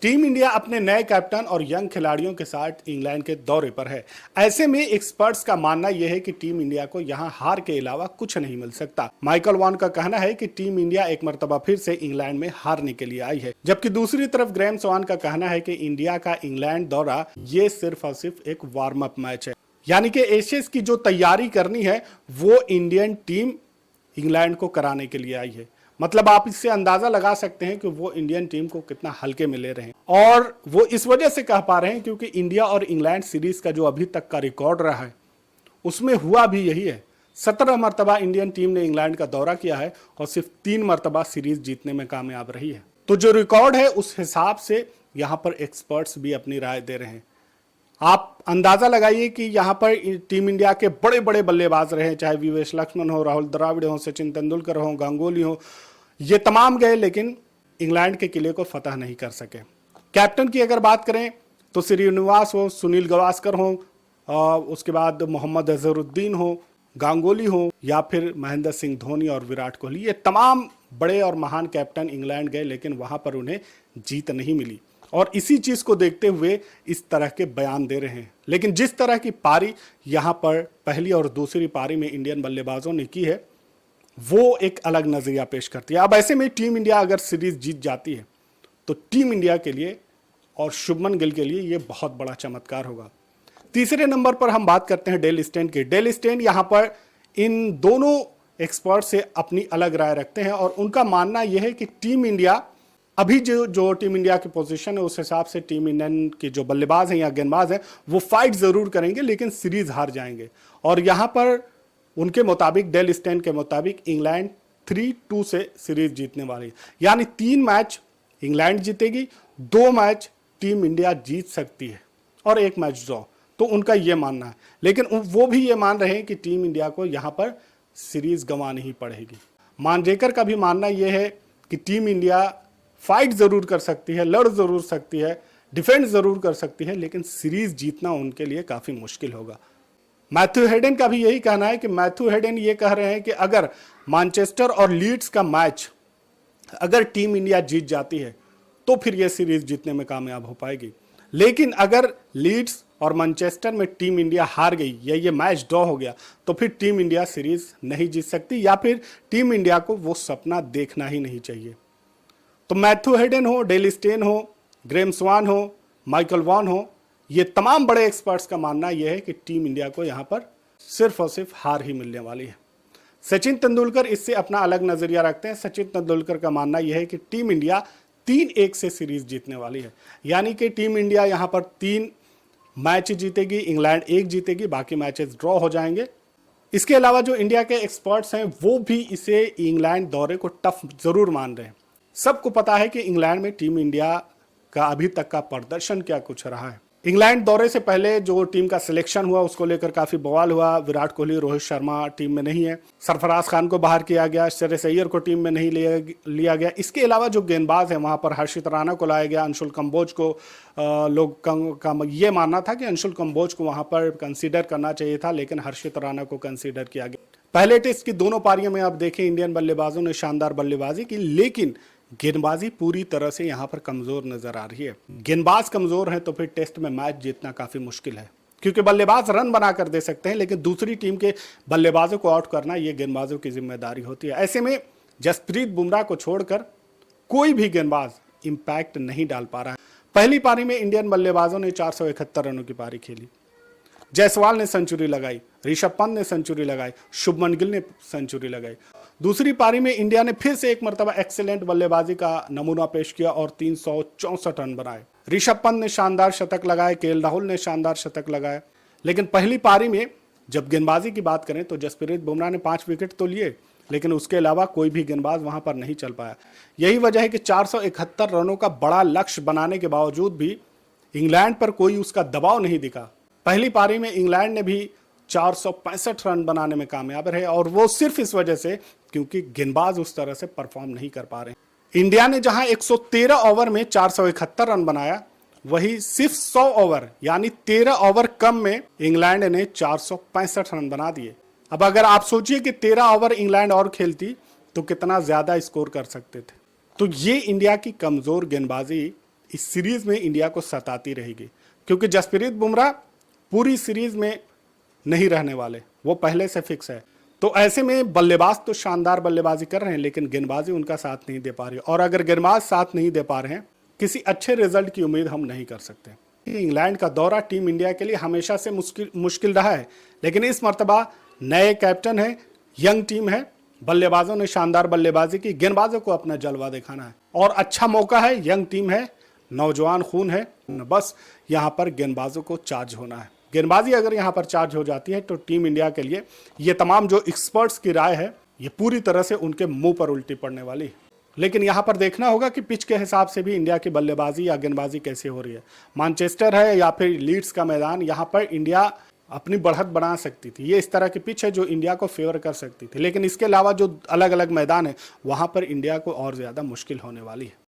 Team India अपने नए captain और यंग खिलाड़ियों के साथ इंग्लैंड के दौरे पर है। ऐसे में एक्सपर्ट्स का मानना यह है कि टीम इंडिया को यहां हार के अलावा कुछ नहीं मिल सकता। माइकल वॉन का कहना है कि टीम इंडिया एक मर्तबा फिर से इंग्लैंड में हारने के लिए आई है, जबकि दूसरी तरफ ग्रेम स्वान का कहना है कि इंडिया का इंग्लैंड दौरा ये सिर्फ और सिर्फ एक वार्म अप मैच है, यानी कि एशियंस की जो तैयारी करनी है वो इंडियन टीम इंग्लैंड को कराने के लिए आई है। मतलब आप इससे अंदाजा लगा सकते हैं कि वो इंडियन टीम को कितना हल्के में ले रहे हैं, और वो इस वजह से कह पा रहे हैं क्योंकि इंडिया और इंग्लैंड सीरीज का जो अभी तक का रिकॉर्ड रहा है उसमें हुआ भी यही है। 17 मरतबा इंडियन टीम ने इंग्लैंड का दौरा किया है और सिर्फ 3 मरतबा सीरीज जीतने में कामयाब रही है। तो जो रिकॉर्ड है उस हिसाब से यहां पर एक्सपर्ट्स भी अपनी राय दे रहे हैं। आप अंदाजा लगाइए कि यहां पर टीम इंडिया के बड़े बड़े बल्लेबाज रहे, चाहे वीवेश लक्ष्मण हो, राहुल द्रविड़ हो, सचिन तेंदुलकर हो, गांगुली हो, ये तमाम गए लेकिन इंग्लैंड के किले को फतह नहीं कर सके। कैप्टन की अगर बात करें तो श्रीनिवास हो, सुनील गावस्कर हो, उसके बाद मोहम्मद अजहरुद्दीन हो, गांगुली हो, या फिर महेंद्र सिंह धोनी और विराट कोहली, ये तमाम बड़े और महान कैप्टन इंग्लैंड गए लेकिन वहां पर उन्हें जीत नहीं मिली। और इसी चीज को देखते हुए इस तरह के बयान दे रहे हैं। लेकिन जिस तरह की पारी यहां पर पहली और दूसरी पारी में इंडियन बल्लेबाजों ने की है वो एक अलग नजरिया पेश करती है। अब ऐसे में टीम इंडिया अगर सीरीज जीत जाती है तो टीम इंडिया के लिए और शुभमन गिल के लिए यह बहुत बड़ा चमत्कार होगा। तीसरे नंबर पर हम बात करते हैं डेल स्टेन की। डेल स्टेन यहां पर इन दोनों एक्सपर्ट से अपनी अलग राय रखते हैं और उनका मानना यह है कि टीम इंडिया अभी जो टीम इंडिया की पोजीशन है उस हिसाब से टीम इंडियन के जो बल्लेबाज हैं या गेंदबाज हैं वो फाइट जरूर करेंगे लेकिन सीरीज हार जाएंगे। और यहां पर उनके मुताबिक, डेल स्टेन के मुताबिक, इंग्लैंड 3-2 से सीरीज जीतने वाली है, यानी 3 मैच इंग्लैंड जीतेगी, 2 मैच टीम इंडिया जीत सकती है और 1 मैच ड्रॉ। तो उनका यह मानना है, लेकिन वो भी ये मान रहे हैं कि टीम इंडिया को यहां पर सीरीज गंवानी ही पड़ेगी। मांजरेकर का भी मानना यह है कि टीम इंडिया फाइट जरूर कर सकती है, लड़ जरूर सकती है, डिफेंड जरूर कर सकती है, लेकिन सीरीज जीतना उनके लिए काफी मुश्किल होगा। मैथ्यू हेडन का भी यही कहना है कि मैथ्यू हेडन ये कह रहे हैं कि अगर मैनचेस्टर और लीड्स का मैच अगर टीम इंडिया जीत जाती है तो फिर यह सीरीज जीतने में कामयाब हो पाएगी, लेकिन अगर लीड्स और मैनचेस्टर में टीम इंडिया हार गई या ये मैच ड्रॉ हो गया तो फिर टीम इंडिया सीरीज नहीं जीत सकती, या फिर टीम इंडिया को वो सपना देखना ही नहीं चाहिए। तो मैथ्यू हेडन हो, डेल स्टेन हो, ग्रेम स्वान हो, माइकल वॉन हो, ये तमाम बड़े एक्सपर्ट्स का मानना यह है कि टीम इंडिया को यहां पर सिर्फ और सिर्फ हार ही मिलने वाली है। सचिन तेंदुलकर इससे अपना अलग नजरिया रखते हैं। सचिन तेंदुलकर का मानना यह है कि टीम इंडिया 3-1 से सीरीज जीतने वाली है, यानी कि टीम इंडिया यहां पर 3 मैच जीतेगी, इंग्लैंड 1 जीतेगी, बाकी मैचेस ड्रॉ हो जाएंगे। इसके अलावा जो इंडिया के एक्सपर्ट्स हैं वो भी इसे इंग्लैंड दौरे को टफ जरूर मान रहे हैं। सबको पता है कि इंग्लैंड में टीम इंडिया का अभी तक का प्रदर्शन क्या कुछ रहा है। इंग्लैंड दौरे से पहले जो टीम का सिलेक्शन हुआ उसको लेकर काफी बवाल हुआ। विराट कोहली, रोहित शर्मा टीम में नहीं है, सरफराज खान को बाहर किया गया, श्रेयस अय्यर को टीम में नहीं लिया गया। इसके अलावा जो गेंदबाज हैं वहां पर हर्षित राणा को लाया गया, अंशुल कंबोज को लोग का ये मानना था कि अंशुल कंबोज को वहां पर कंसीडर करना चाहिए था, लेकिन हर्षित राणा को कंसीडर किया गया। पहले टेस्ट की दोनों पारियों में आप देखें इंडियन बल्लेबाजों ने शानदार बल्लेबाजी की, लेकिन गेंदबाजी पूरी तरह से यहां पर कमजोर नजर आ रही है। गेंदबाज कमजोर है तो फिर टेस्ट में मैच जीतना काफी मुश्किल है, क्योंकि बल्लेबाज रन बनाकर दे सकते हैं लेकिन दूसरी टीम के बल्लेबाजों को आउट करना ये गेंदबाजों की जिम्मेदारी होती है। ऐसे में जसप्रीत बुमराह को छोड़कर कोई भी गेंदबाज इंपैक्ट नहीं डाल पा रहा है। पहली पारी में इंडियन बल्लेबाजों ने 471 रनों की पारी खेली। जायसवाल ने सेंचुरी लगाई, ऋषभ पंत ने सेंचुरी लगाई, शुभमन गिल ने सेंचुरी लगाई। दूसरी पारी में इंडिया ने फिर से एक मरतबा एक्सीलेंट बल्लेबाजी का नमूना पेश किया और 364 रन बनाए। ऋषभ पंत ने शानदार शतक लगाए, केएल राहुल ने शानदार शतक लगाए। लेकिन पहली पारी में जब गेंदबाजी की बात करें तो जसप्रीत बुमराह ने 5 विकेट तो लिए, लेकिन उसके अलावा कोई भी गेंदबाज वहां पर नहीं चल पाया। यही वजह है कि 471 रनों का बड़ा लक्ष्य बनाने के बावजूद भी इंग्लैंड पर कोई उसका दबाव नहीं दिखा। पहली पारी में इंग्लैंड ने भी 465 रन बनाने में कामयाब रहे, और वो सिर्फ इस वजह से क्योंकि गेंदबाज उस तरह से परफॉर्म नहीं कर पा रहे। इंडिया ने जहां 113 ओवर में 471 रन बनाया, वही सिर्फ 100 ओवर यानी 13 ओवर कम में इंग्लैंड ने 465 रन बना दिए। अब अगर आप सोचिए कि 13 ओवर इंग्लैंड और खेलती तो कितना ज्यादा स्कोर कर सकते थे। तो ये इंडिया की कमजोर गेंदबाजी इस सीरीज में इंडिया को सताती रहेगी, क्योंकि जसप्रीत बुमराह पूरी सीरीज में नहीं रहने वाले, वो पहले से फिक्स है। तो ऐसे में बल्लेबाज तो शानदार बल्लेबाजी कर रहे हैं, लेकिन गेंदबाजी उनका साथ नहीं दे पा रही, और अगर गेंदबाज साथ नहीं दे पा रहे हैं, किसी अच्छे रिजल्ट की उम्मीद हम नहीं कर सकते। इंग्लैंड का दौरा टीम इंडिया के लिए हमेशा से मुश्किल रहा है, लेकिन इस मर्तबा नए कैप्टन है, यंग टीम है, बल्लेबाजों ने शानदार बल्लेबाजी की, गेंदबाजों को अपना जलवा दिखाना है और अच्छा मौका है। यंग टीम है, नौजवान खून है, बस यहाँ पर गेंदबाजों को चार्ज होना है। गेंदबाजी अगर यहाँ पर चार्ज हो जाती है तो टीम इंडिया के लिए ये तमाम जो एक्सपर्ट्स की राय है ये पूरी तरह से उनके मुंह पर उल्टी पड़ने वाली है। लेकिन यहाँ पर देखना होगा कि पिच के हिसाब से भी इंडिया की बल्लेबाजी या गेंदबाजी कैसे हो रही है। मैनचेस्टर है या फिर लीड्स का मैदान, यहाँ पर इंडिया अपनी बढ़त बना सकती थी। ये इस तरह की पिच है जो इंडिया को फेवर कर सकती थी, लेकिन इसके अलावा जो अलग अलग मैदान है वहाँ पर इंडिया को और ज़्यादा मुश्किल होने वाली है।